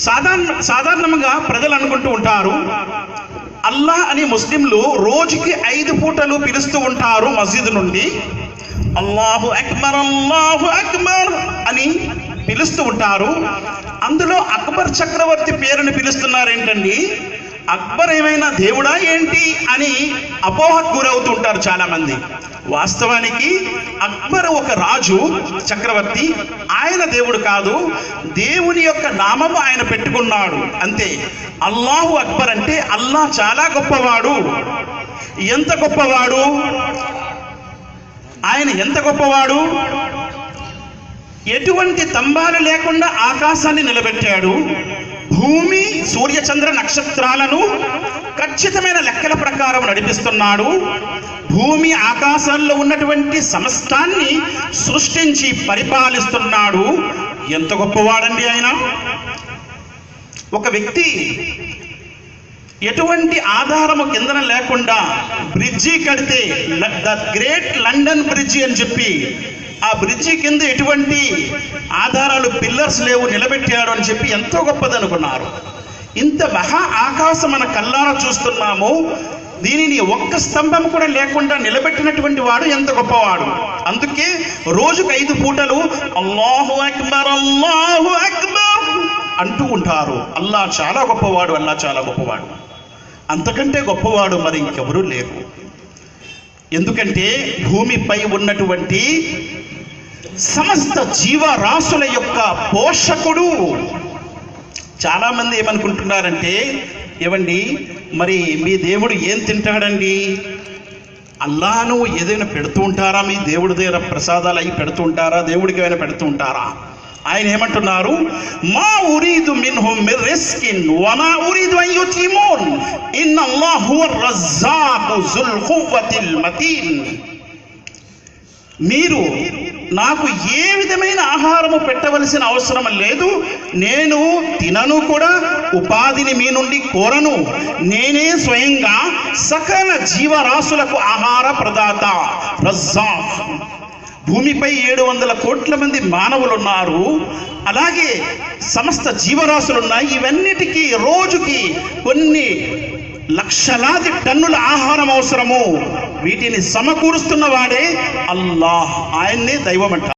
సాధారణంగా ప్రజలు అనుకుంటూ ఉంటారు, అల్లాహ్ అని ముస్లింలు రోజుకి 5 పూటలు పిలుస్తూ ఉంటారు మస్జిద్ నుండి. అల్లాహు అక్బర్ అని పిలుస్తూ ఉంటారు. అందులో అక్బర్ చక్రవర్తి పేరుని పిలుస్తున్నారు ఏంటండి? అక్బర్ ఏమైనా దేవుడా ఏంటి అని అపోహకు గురవుతుంటారు చాలా మంది. వాస్తవానికి అక్బర్ ఒక రాజు, చక్రవర్తి. ఆయన దేవుడు కాదు, దేవుని యొక్క నామము ఆయన పెట్టుకున్నాడు అంతే. అల్లాహు అక్బర్ అంటే అల్లాహ్ చాలా గొప్పవాడు. ఎంత గొప్పవాడు? ఆయన ఎంత గొప్పవాడు? ఎటువంటి స్తంభాలు లేకుండా ఆకాశాన్ని నిలబెట్టాడు. భూమి, సూర్యచంద్ర నక్షత్రాలను ఖచ్చితమైన లెక్కల ప్రకారం నడిపిస్తున్నాడు. భూమి ఆకాశాల్లో ఉన్నటువంటి సమస్తాన్ని సృష్టించి పరిపాలిస్తున్నాడు. ఎంత గొప్పవాడండి ఆయన! ఒక వ్యక్తి ఎటువంటి ఆధారము కిందన లేకుండా బ్రిడ్జి కడితే, ద గ్రేట్ లండన్ బ్రిడ్జి అని చెప్పి, ఆ బ్రిడ్జి కింద ఎటువంటి ఆధారాలు, పిల్లర్స్ లేవు, నిలబెట్టాడు అని చెప్పి ఎంతో గొప్పది అనుకున్నారు. ఇంత మహా ఆకాశం మన కల్లారా చూస్తున్నాము, దీనిని ఒక్క స్తంభం కూడా లేకుండా నిలబెట్టినటువంటి వాడు ఎంత గొప్పవాడు. అందుకే రోజుకు 5 పూటలు అల్లాహు అక్బర్ అంటూ ఉంటారు. అల్లాహ్ చాలా గొప్పవాడు, అల్లాహ్ చాలా గొప్పవాడు. అంతకంటే గొప్పవాడు మరి ఇంకెవరూ లేరు. ఎందుకంటే భూమిపై ఉన్నటువంటి సమస్త జీవరాశుల యొక్క పోషకుడు. చాలామంది ఏమనుకుంటున్నారంటే, ఏమండి మరి మీ దేవుడు ఏం తింటాడండి? అల్లాహను ఏదైనా పెడుతూ ఉంటారా? మీ దేవుడి దగ్గర ప్రసాదాలు అవి పెడుతూ ఉంటారా? దేవుడికి ఏమైనా పెడుతూ ఉంటారా? ఆయన ఏమంటున్నారు? మా ఉరీదు మిన్హుం మిర్ రిస్కిన్ వమా ఉరీదు అన్ యుతిమూన్ ఇన్నల్లాహు హువర్ రజ్జాకు జుల్ ఖువ్వతిల్ మతీన్. మీరు నాకు ఏ విధమైన ఆహారము పెట్టవలసిన అవసరం లేదు, నేను తినను కూడా, ఉపాధిని మీ నుండి కోరను. నేనే స్వయంగా సకల జీవరాశులకు ఆహార ప్రదాత, రజ్జాక్. భూమిపై 700 కోట్ల మంది మానవులు ఉన్నారు, అలాగే సమస్త జీవరాశులు ఉన్నాయి. ఇవన్నిటికీ రోజుకి కొన్ని లక్షలాది టన్నుల ఆహారం అవసరము. వీటిని సమకూరుస్తున్న వాడే అల్లాహ్. ఆయన్నే దైవం అంటారు.